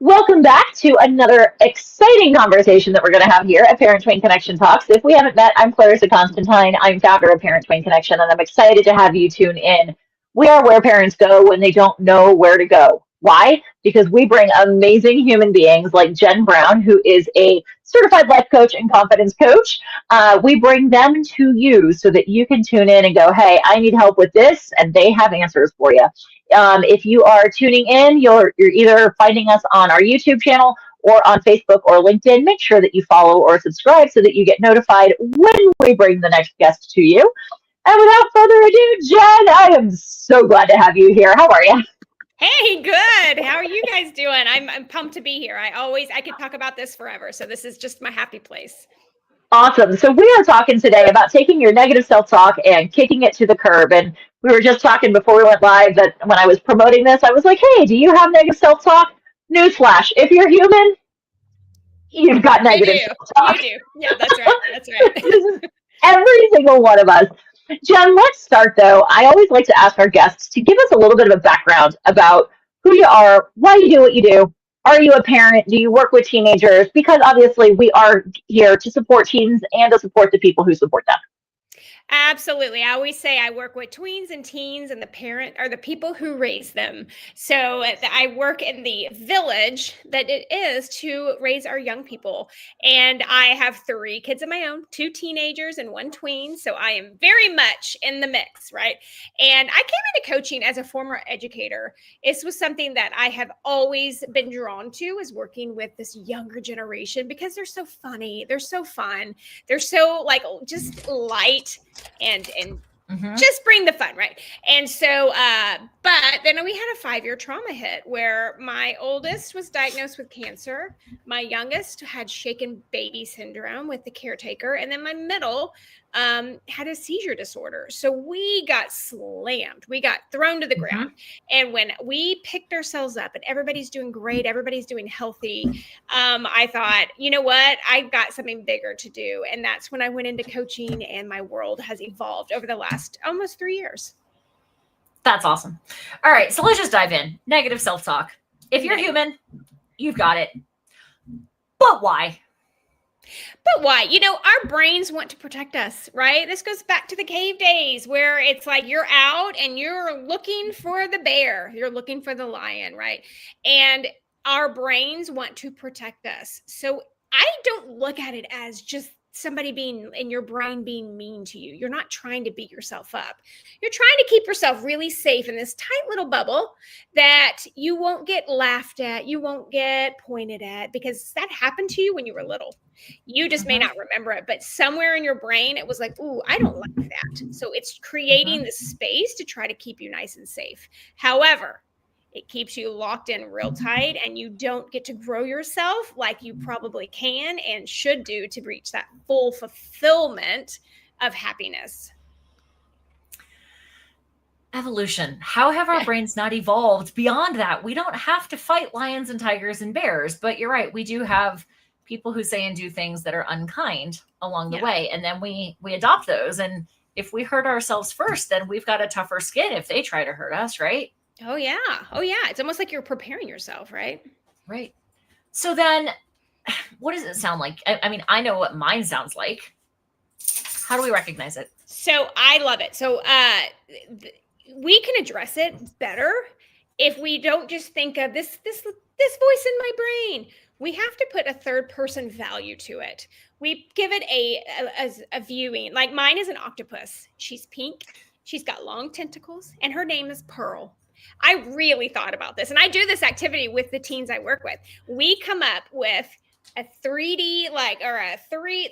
Welcome back to another exciting conversation that we're going to have here at Parent Twain Connection Talks. If we haven't met, I'm Clarissa Constantine. I'm founder of Parent Twain Connection, and I'm excited to have you tune in. We are where parents go when they don't know where to go. Why? Because we bring amazing human beings like Jenn Brown, who is a certified life coach and confidence coach. We bring them to you so that you can tune in and go, hey, I need help with this, and they have answers for you. If you are tuning in, you're either finding us on our YouTube channel or on Facebook or LinkedIn. Make sure that you follow or subscribe so that you get notified when we bring the next guest to you. And without further ado, Jenn, I am so glad to have you here. How are you? Hey, good. How are you guys doing? I'm pumped to be here. I could talk about this forever. So this is just my happy place. Awesome. So we are talking today about taking your negative self-talk and kicking it to the curb. And we were just talking before we went live that when I was promoting this, I was like, hey, do you have negative self-talk? Newsflash, if you're human, you've got negative self-talk. You do. Yeah, that's right. That's right. Every single one of us. Jenn, let's start though. I always like to ask our guests to give us a little bit of a background about who you are, why you do what you do. Are you a parent? Do you work with teenagers? Because obviously we are here to support teens and to support the people who support them. Absolutely. I always say I work with tweens and teens and the parent or the people who raise them. So I work in the village that it is to raise our young people. And I have 3 kids of my own, 2 teenagers and 1 tween. So I am very much in the mix, right? And I came into coaching as a former educator. This was something that I have always been drawn to, is working with this younger generation because they're so funny. They're so fun. They're so just light. And just bring the fun, right? And so, but then we had a 5-year trauma hit where my oldest was diagnosed with cancer. My youngest had shaken baby syndrome with the caretaker. And then my middle had a seizure disorder. So we got slammed. We got thrown to the ground. And when we picked ourselves up and everybody's doing great, everybody's doing healthy, I thought, you know what? I've got something bigger to do. And that's when I went into coaching, and my world has evolved over the last almost 3 years. That's awesome. All right. So let's just dive in. Negative self-talk. If you're human, you've got it. But why? But why? Our brains want to protect us, right? This goes back to the cave days where it's like you're out and you're looking for the bear. You're looking for the lion, right? And our brains want to protect us. So I don't look at it as just somebody being in your brain being mean to you. You're not trying to beat yourself up. You're trying to keep yourself really safe in this tight little bubble that you won't get laughed at, you won't get pointed at, because that happened to you when you were little. You just may not remember it, but somewhere in your brain, it was like, ooh, I don't like that. So it's creating the space to try to keep you nice and safe. However, it keeps you locked in real tight, and you don't get to grow yourself like you probably can and should do to reach that full fulfillment of happiness. Evolution. How have our brains not evolved beyond that? We don't have to fight lions and tigers and bears, but you're right. We do have people who say and do things that are unkind along the way. And then we adopt those. And if we hurt ourselves first, then we've got a tougher skin if they try to hurt us, right? Oh, yeah. It's almost like you're preparing yourself, right? Right. So then what does it sound like? I mean, I know what mine sounds like. How do we recognize it? So I love it. So we can address it better if we don't just think of this voice in my brain. We have to put a third person value to it. We give it a viewing. Like mine is an octopus. She's pink. She's got long tentacles, and her name is Pearl. I really thought about this, and I do this activity with the teens I work with. We come up with a 3D,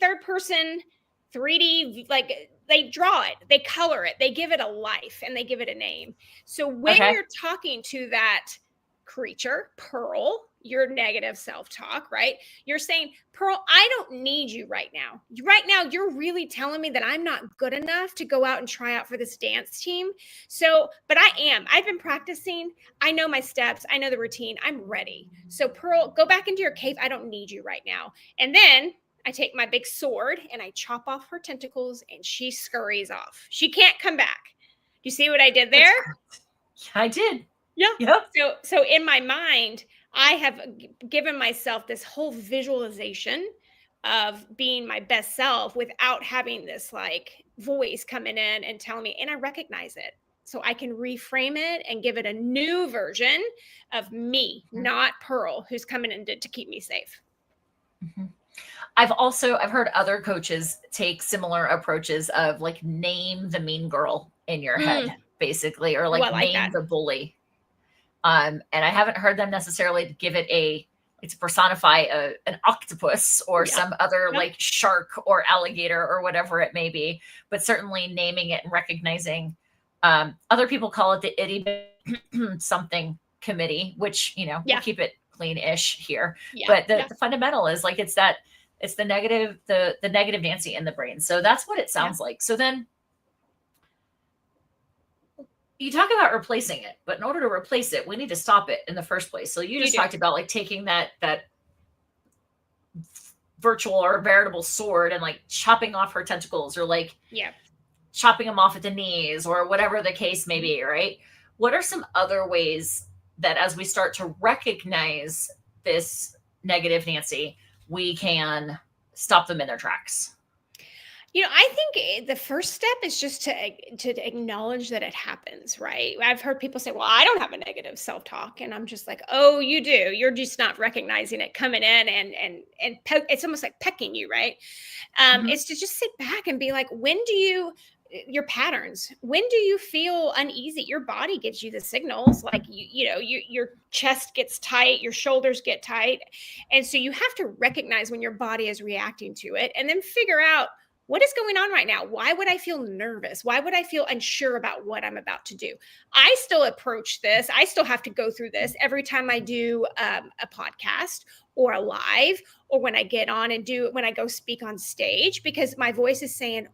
third person 3D, they draw it, they color it, they give it a life, and they give it a name. So when you're talking to that creature, Pearl, your negative self-talk, right? You're saying, Pearl, I don't need you right now. Right now, you're really telling me that I'm not good enough to go out and try out for this dance team. So, but I am. I've been practicing. I know my steps. I know the routine. I'm ready. So, Pearl, go back into your cave. I don't need you right now. And then I take my big sword and I chop off her tentacles, and she scurries off. She can't come back. Do you see what I did there? I did. Yeah. Yep. So in my mind, I have given myself this whole visualization of being my best self without having this like voice coming in and telling me, and I recognize it. So I can reframe it and give it a new version of me, not Pearl, who's coming in to keep me safe. Mm-hmm. I've heard other coaches take similar approaches of like name the mean girl in your head, basically, or like name the bully. And I haven't heard them necessarily give it to personify an octopus or some other like shark or alligator or whatever it may be, but certainly naming it and recognizing. Other people call it the itty something committee, which, we'll keep it clean-ish here. But the fundamental is like, it's the negative, the negative Nancy in the brain. So that's what it sounds like. So then you talk about replacing it, but in order to replace it, we need to stop it in the first place. So you just talked about like taking that virtual or veritable sword and like chopping off her tentacles, or like chopping them off at the knees, or whatever the case may be, right? What are some other ways that as we start to recognize this negative Nancy, we can stop them in their tracks? I think the first step is just to acknowledge that it happens, right? I've heard people say, well, I don't have a negative self-talk. And I'm just like, oh, you do. You're just not recognizing it coming in and it's almost like pecking you, right? It's to just sit back and be like, your patterns, when do you feel uneasy? Your body gives you the signals, like your chest gets tight, your shoulders get tight. And so you have to recognize when your body is reacting to it, and then figure out, what is going on right now? Why would I feel nervous? Why would I feel unsure about what I'm about to do? I still approach this. I still have to go through this every time I do a podcast or a live, or when I get on and when I go speak on stage, because my voice is saying,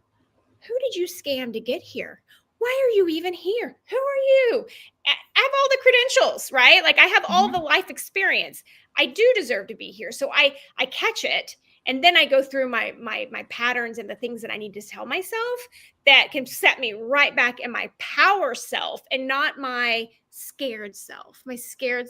who did you scam to get here? Why are you even here? Who are you? I have all the credentials, right? Like I have all the life experience. I do deserve to be here. So I catch it. And then I go through my patterns and the things that I need to tell myself that can set me right back in my power self, and not my scared self. My scared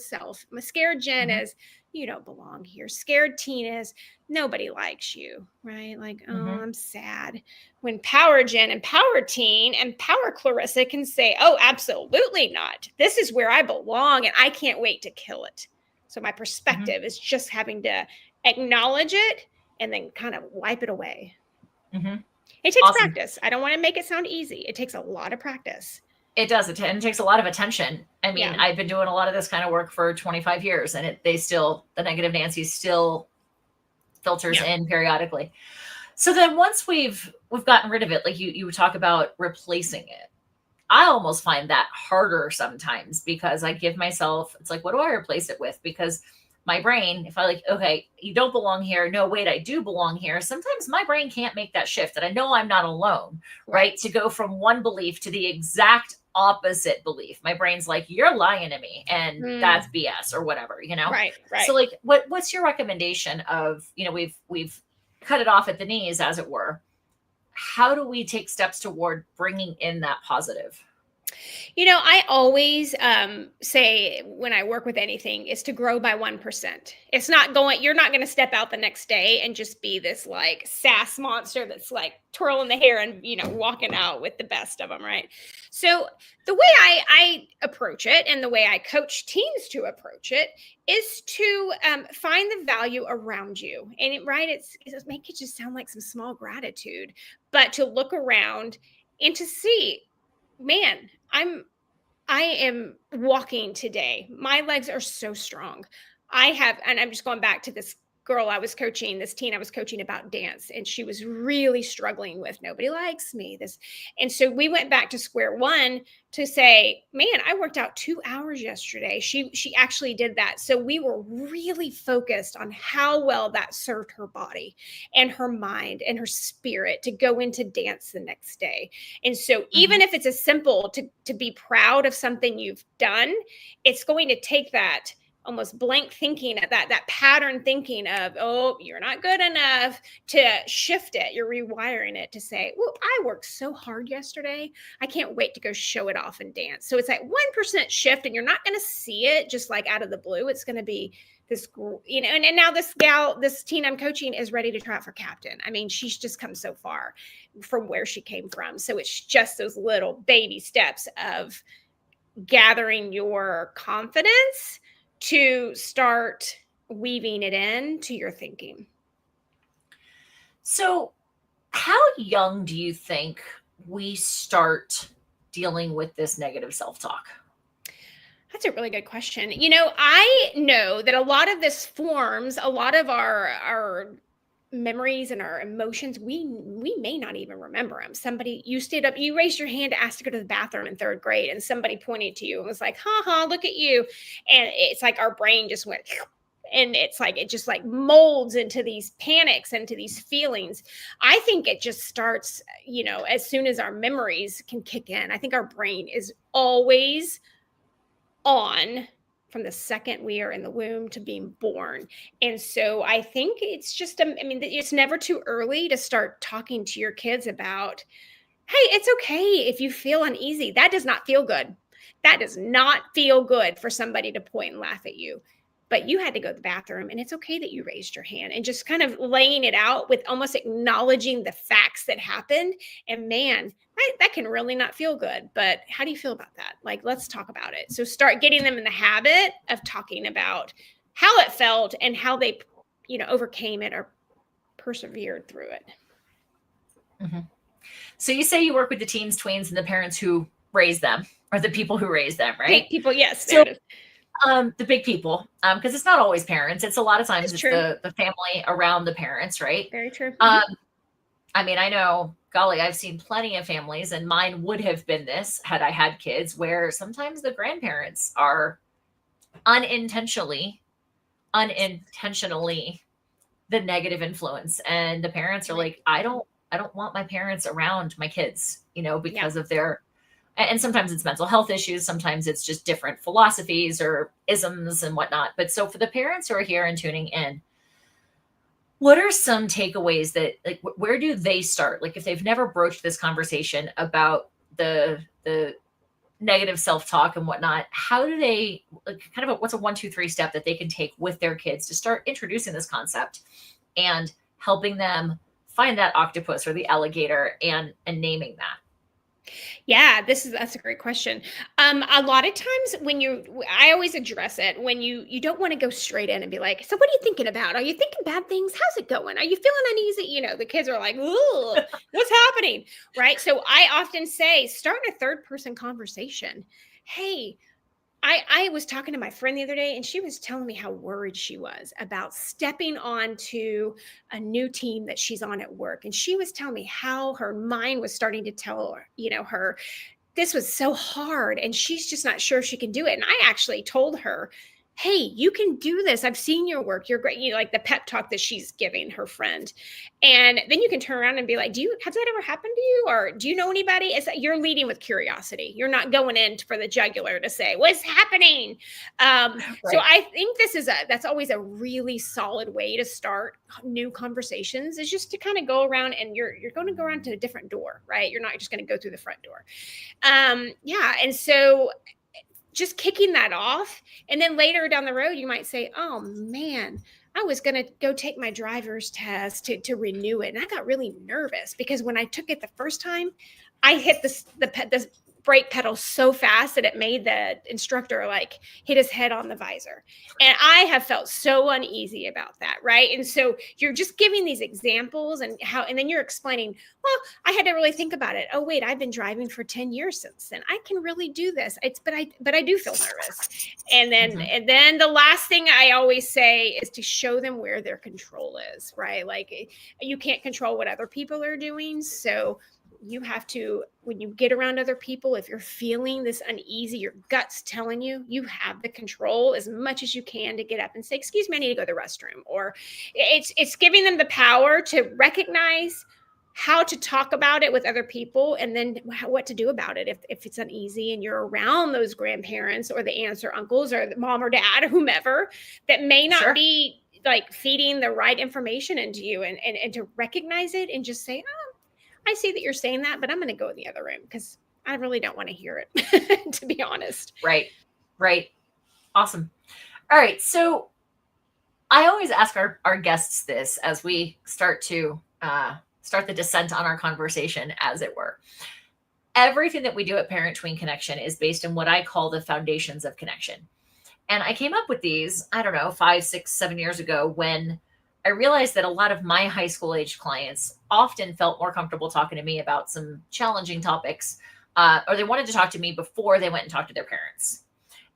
Jenn is, you don't belong here. Scared teen is, nobody likes you, right? Like, oh, I'm sad. When power Jenn and power teen and power Clarissa can say, oh, absolutely not. This is where I belong, and I can't wait to kill it. So my perspective is just having to acknowledge it and then kind of wipe it away. It takes practice. I don't want to make it sound easy. It takes a lot of practice. It does. It takes a lot of attention. I mean, I've been doing a lot of this kind of work for 25 years, and the negative Nancy still filters in periodically. So then once we've gotten rid of it, like you talk about replacing it, I almost find that harder sometimes, because I give myself, it's like, what do I replace it with? Because my brain, if I like, okay, you don't belong here. No, wait, I do belong here. Sometimes my brain can't make that shift. And I know I'm not alone, right? To go from one belief to the exact opposite belief. My brain's like, you're lying to me, and that's BS or whatever, Right. So like, what's your recommendation of, we've cut it off at the knees, as it were. How do we take steps toward bringing in that positive? I always say when I work with anything is to grow by 1%. It's not you're not going to step out the next day and just be this like sass monster that's like twirling the hair and, walking out with the best of them. Right. So the way I approach it, and the way I coach teens to approach it, is to find the value around you. And it's make it just sound like some small gratitude, but to look around and to see, man, I am walking today. My legs are so strong. And I'm just going back to this girl I was coaching, this teen I was coaching about dance, and she was really struggling with, nobody likes me. And so we went back to square one to say, man, I worked out 2 hours yesterday. She actually did that. So we were really focused on how well that served her body and her mind and her spirit to go into dance the next day. And so even if it's as simple to be proud of something you've done, it's going to take that almost blank thinking, that pattern thinking of, oh, you're not good enough, to shift it. You're rewiring it to say, well, I worked so hard yesterday. I can't wait to go show it off and dance. So it's like 1% shift, and you're not going to see it just like out of the blue. It's going to be this, and now this teen I'm coaching is ready to try out for captain. I mean, she's just come so far from where she came from. So it's just those little baby steps of gathering your confidence to start weaving it into your thinking. So how young do you think we start dealing with this negative self-talk? That's a really good question. I know that a lot of this forms, a lot of our memories and our emotions, we may not even remember them. Somebody, you stood up, you raised your hand to ask to go to the bathroom in 3rd grade, and somebody pointed to you and was like, ha, look at you. And it's like our brain just went, and it's like, it just like molds into these panics, into these feelings. I think it just starts, as soon as our memories can kick in. I think our brain is always on from the second we are in the womb to being born. And so I think it's just, it's never too early to start talking to your kids about, hey, it's okay if you feel uneasy. That does not feel good. That does not feel good for somebody to point and laugh at you. But you had to go to the bathroom, and it's okay that you raised your hand, and just kind of laying it out with almost acknowledging the facts that happened. And man, that can really not feel good. But how do you feel about that? Like, let's talk about it. So start getting them in the habit of talking about how it felt and how they, overcame it or persevered through it. Mm-hmm. So you say you work with the teens, tweens, and the parents who raise them, or the people who raise them, right? Big people, yes. So, the big people, because it's not always parents. It's a lot of times it's the family around the parents, right? Very true. I mean, I know, golly, I've seen plenty of families, and mine would have been this had I had kids, where sometimes the grandparents are unintentionally the negative influence, and the parents are like, I don't want my parents around my kids, because of their. And sometimes it's mental health issues. Sometimes it's just different philosophies or isms and whatnot. But so for the parents who are here and tuning in, what are some takeaways that, like, where do they start? Like, if they've never broached this conversation about the negative self-talk and whatnot, how do they, like, what's a 1, 2, 3 step that they can take with their kids to start introducing this concept and helping them find that octopus or the alligator and naming that? Yeah, that's a great question. A lot of times I always address it when you don't want to go straight in and be like, so what are you thinking about? Are you thinking bad things? How's it going? Are you feeling uneasy? The kids are like, ooh, what's happening? Right. So I often say, start a 3rd person conversation. Hey, I was talking to my friend the other day, and she was telling me how worried she was about stepping onto a new team that she's on at work. And she was telling me how her mind was starting to tell her this was so hard, and she's just not sure if she can do it. And I actually told her, hey, you can do this. I've seen your work. You're great. Like the pep talk that she's giving her friend. And then you can turn around and be like, has that ever happened to you? Or do you know anybody? It's that you're leading with curiosity. You're not going in for the jugular to say, what's happening? Right. So I think that's always a really solid way to start new conversations, is just to kind of go around, and you're going to go around to a different door, right? You're not just going to go through the front door. And so just kicking that off. And then later down the road, you might say, oh man, I was going to go take my driver's test to renew it. And I got really nervous because when I took it the first time, I hit the brake pedal so fast that it made the instructor like hit his head on the visor. And I have felt so uneasy about that. Right. And so you're just giving these examples and then you're explaining, well, I had to really think about it. Oh, wait, I've been driving for 10 years since then. I can really do this. But I do feel nervous. And then the last thing I always say is to show them where their control is, right? Like, you can't control what other people are doing. So you have to, when you get around other people, if you're feeling this uneasy, your gut's telling you have the control as much as you can to get up and say, excuse me, I need to go to the restroom. Or it's giving them the power to recognize how to talk about it with other people, and then what to do about it if it's uneasy and you're around those grandparents or the aunts or uncles or the mom or dad or whomever that may not Sure. be like feeding the right information into you, and to recognize it and just say, oh, I see that you're saying that, but I'm going to go in the other room because I really don't want to hear it, to be honest. Right. Awesome. All right. So I always ask our guests this as we start the descent on our conversation, as it were. Everything that we do at Parent Tween Connection is based on what I call the foundations of connection. And I came up with these, I don't know, 5, 6, 7 years ago, when I realized that a lot of my high school age clients often felt more comfortable talking to me about some challenging topics, or they wanted to talk to me before they went and talked to their parents.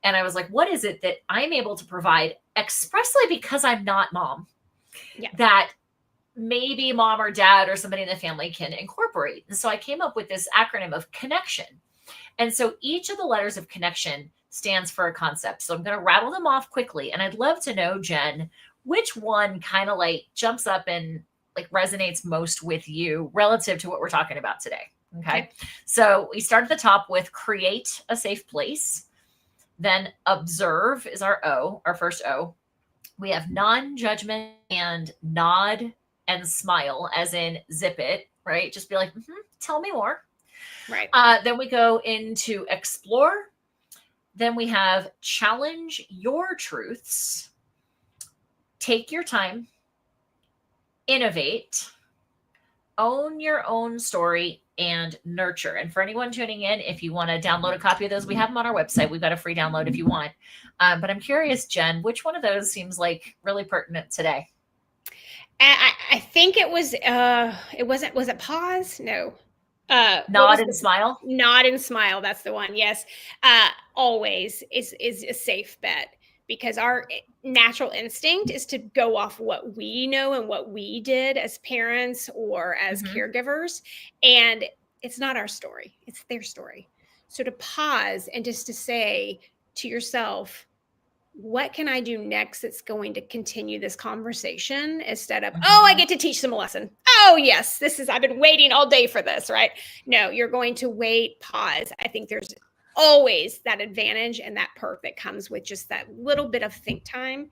And I was like, what is it that I'm able to provide expressly because I'm not mom, that maybe mom or dad or somebody in the family can incorporate? And so I came up with this acronym of connection. And so each of the letters of connection stands for a concept. So I'm going to rattle them off quickly. And I'd love to know, Jen, which one kind of like jumps up and like resonates most with you relative to what we're talking about today. Okay. So we start at the top with create a safe place. Then observe is our O, our first O. We have non-judgment and nod and smile, as in zip it, right? Just be like, tell me more. Right. Then we go into explore. Then we have challenge your truths, take your time, innovate, own your own story, and nurture. And for anyone tuning in, if you want to download a copy of those, we have them on our website. We've got a free download if you want. But I'm curious, Jen, which one of those seems like really pertinent today? I think it was, was it pause? No. Nod and smile. Nod and smile. That's the one. Yes. Always is a safe bet, because our natural instinct is to go off what we know and what we did as parents or as caregivers. And it's not our story. It's their story. So to pause and just to say to yourself, what can I do next that's going to continue this conversation, instead of, oh, I get to teach them a lesson. Oh, yes, I've been waiting all day for this, right? No, you're going to wait, pause. I think there's always that advantage and that perk that comes with just that little bit of think time. And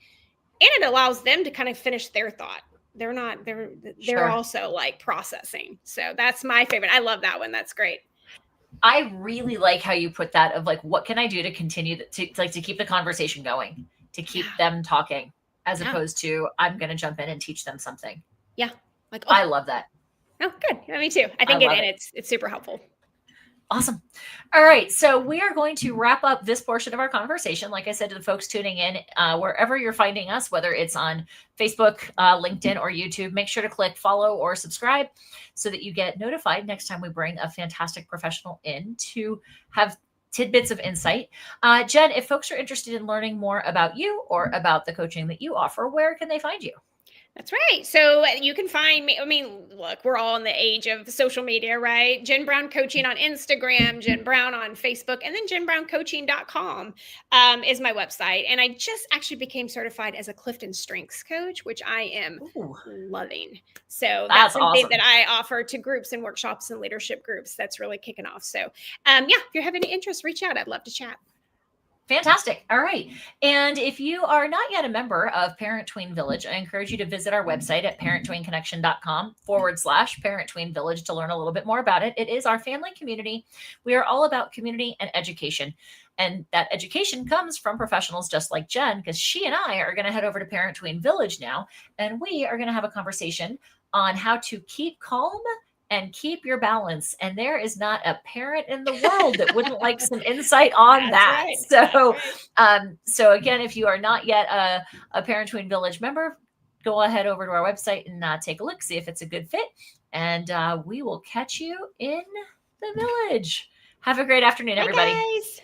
it allows them to kind of finish their thought. They're also like processing. So that's my favorite. I love that one. That's great. I really like how you put that, of like, what can I do to continue to keep the conversation going, to keep them talking, as opposed to I'm going to jump in and teach them something. Yeah. Like, I love that. Oh, good. Yeah, me too. I think it's super helpful. Awesome. All right. So we are going to wrap up this portion of our conversation. Like I said to the folks tuning in, wherever you're finding us, whether it's on Facebook, LinkedIn, or YouTube, make sure to click follow or subscribe so that you get notified next time we bring a fantastic professional in to have tidbits of insight. Jen, if folks are interested in learning more about you or about the coaching that you offer, where can they find you? That's right. So you can find me. I mean, look, we're all in the age of social media, right? Jenn Brown Coaching on Instagram, Jenn Brown on Facebook, and then JennBrownCoaching.com is my website. And I just actually became certified as a Clifton Strengths coach, which I am loving. So that's something that I offer to groups and workshops and leadership groups. That's really kicking off. So if you have any interest, reach out. I'd love to chat. Fantastic. All right. And if you are not yet a member of Parent Tween Village, I encourage you to visit our website at parentTweenConnection.com/Parent Tween Village to learn a little bit more about it. It is our family community. We are all about community and education. And that education comes from professionals just like Jen, because she and I are going to head over to Parent Tween Village now, and we are going to have a conversation on how to keep calm and keep your balance. And there is not a parent in the world that wouldn't like some insight on that. Right. So again, if you are not yet a Parent Tween Village member, go ahead over to our website and take a look, see if it's a good fit. And we will catch you in the village. Have a great afternoon, everybody. Bye, guys.